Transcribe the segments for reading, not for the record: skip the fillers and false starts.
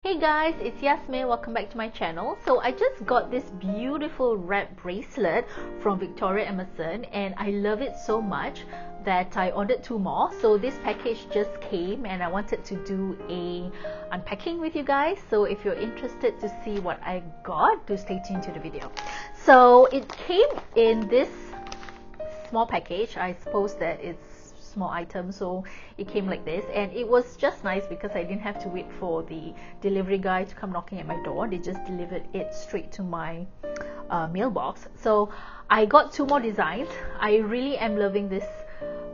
Hey guys, it's Yasmin. Welcome back to my channel. So I just got this beautiful red bracelet from Emerson and I love it so much that I ordered 2 more. So this package just came and I wanted to do a unpacking with you guys. So if you're interested to see what I got, do stay tuned to the video. So it came in this small package. I suppose that it's small item, so it came like this, and it was just nice because I didn't have to wait for the delivery guy to come knocking at my door. They just delivered it straight to my mailbox. So I got 2 more designs. I really am loving this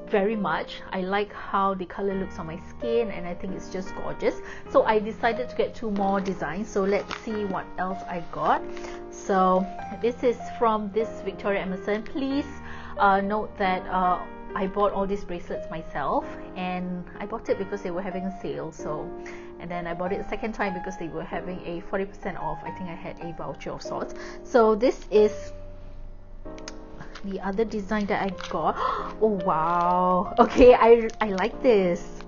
very much. I like how the color looks on my skin and I think it's just gorgeous. So I decided to get 2 more designs. So let's see what else I got. So this is from this Emerson. Please note that I bought all these bracelets myself, and I bought it because they were having a sale. So, and then I bought it a second time because they were having a 40% off. I think I had a voucher of sorts. So this is the other design that I got. Oh wow, okay, I like this.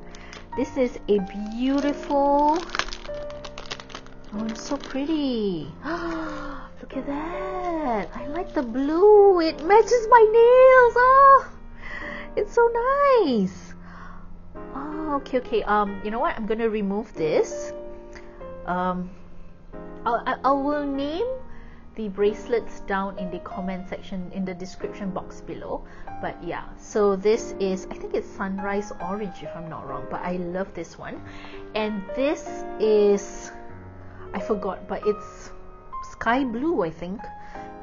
This is a beautiful, oh it's so pretty. Look at that. I like the blue, it matches my nails. Oh, it's so nice. Oh, okay. You know what? I'm gonna remove this. I will name the bracelets down in the comment section in the description box below. But yeah, so this is, I think it's sunrise orange if I'm not wrong, but I love this one. And this is, I forgot, but it's sky blue, I think.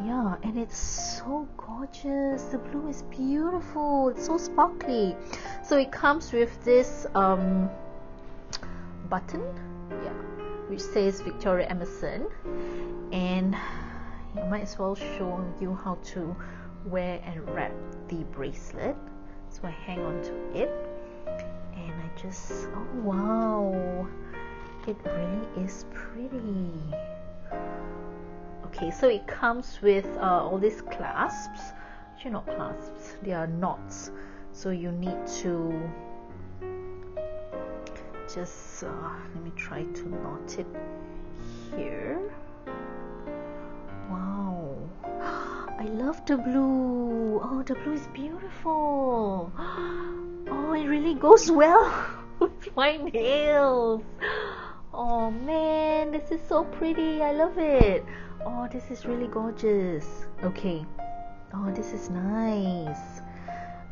Yeah, and it's so gorgeous. The blue is beautiful. It's so sparkly. So it comes with this button, yeah, which says Emerson, and I might as well show you how to wear and wrap the bracelet. So I hang on to it and I just, oh wow, it really is pretty. Okay, so it comes with all these clasps. Actually not clasps, they are knots. So you need to just, let me try to knot it here. Wow, I love the blue. Oh, the blue is beautiful. Oh, it really goes well with my nails. Oh man, this is so pretty. I love it. Oh, this is really gorgeous. Okay. Oh, this is nice.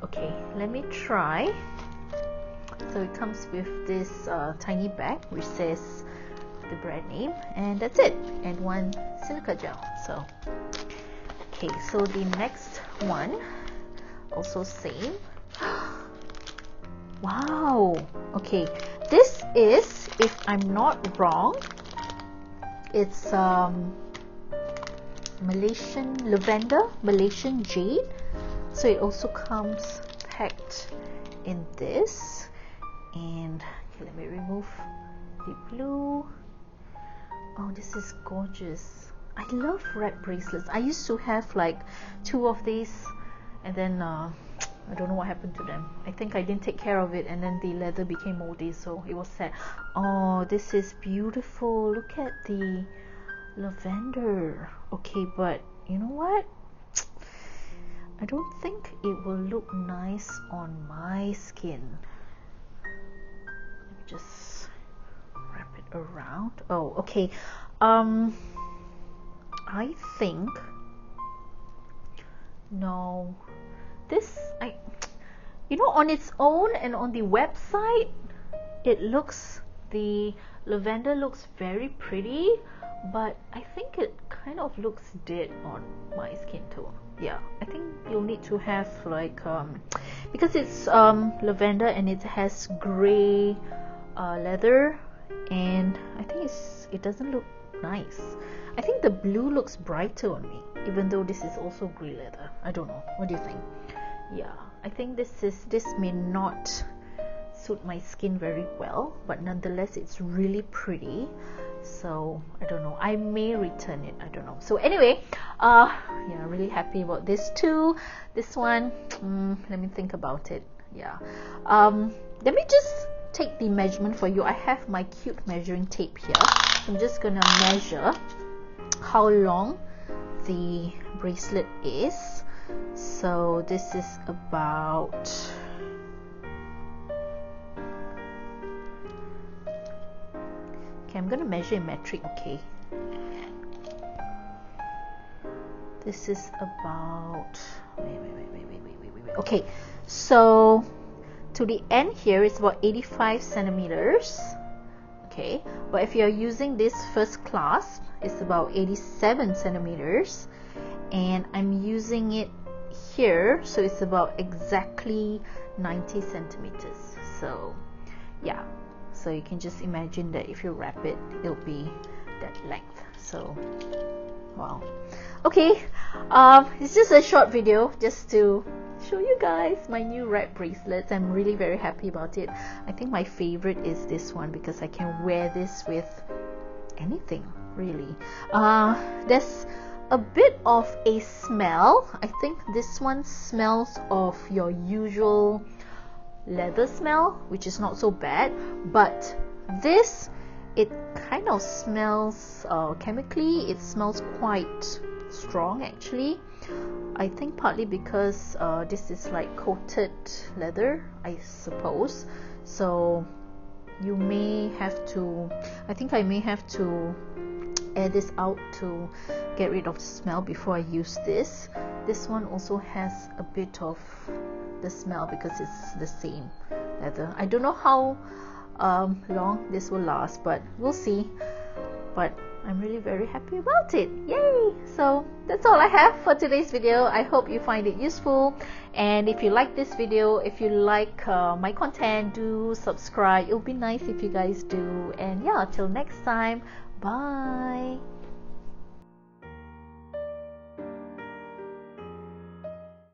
Okay, let me try. So it comes with this tiny bag which says the brand name, and that's it. And 1 silica gel. So, okay, so the next one, also same. Wow. Okay, this is, if I'm not wrong, it's Malaysian Lavender, Malaysian Jade. So it also comes packed in this. And okay, let me remove the blue. Oh, this is gorgeous. I love red bracelets. I used to have like 2 of these, and then I don't know what happened to them. I think I didn't take care of it, and then the leather became moldy, so it was sad. Oh, this is beautiful. Look at the lavender. Okay, but you know what? I don't think it will look nice on my skin. Let me just wrap it around. Oh, okay. I think, no, this, you know, on its own and on the website, it looks, the lavender looks very pretty, but I think it kind of looks dead on my skin tone. Yeah, I think you'll need to have like because it's lavender and it has gray leather, and I think it doesn't look nice. I think the blue looks brighter on me, even though this is also gray leather. I don't know, what do you think? Yeah, I think this may not suit my skin very well, but nonetheless it's really pretty. So I don't know, I may return it, I don't know. So anyway, yeah, really happy about this too. This one, let me think about it. Yeah, let me just take the measurement for you. I have my cute measuring tape here. I'm just gonna measure how long the bracelet is. So this is about I'm gonna measure in metric. Okay, this is about wait. Okay, so to the end here is about 85 centimeters. Okay, but if you're using this first clasp, it's about 87 centimeters, and I'm using it here, so it's about exactly 90 centimeters. So yeah, so you can just imagine that if you wrap it, it'll be that length. So wow. Okay, it's just a short video just to show you guys my new wrap bracelets. I'm really very happy about it. I think my favorite is this one because I can wear this with anything really. There's a bit of a smell. I think this one smells of your usual leather smell, which is not so bad, but this, it kind of smells chemically, it smells quite strong actually. I think partly because this is like coated leather, I suppose, so you may have to, I think I may have to air this out to get rid of the smell before I use this. This one also has a bit of the smell because it's the same leather. I don't know how long this will last, but we'll see. But I'm really very happy about it. Yay! So that's all I have for today's video. I hope you find it useful, and if you like this video, if you like my content, do subscribe. It'll be nice if you guys do. And yeah, till next time, bye.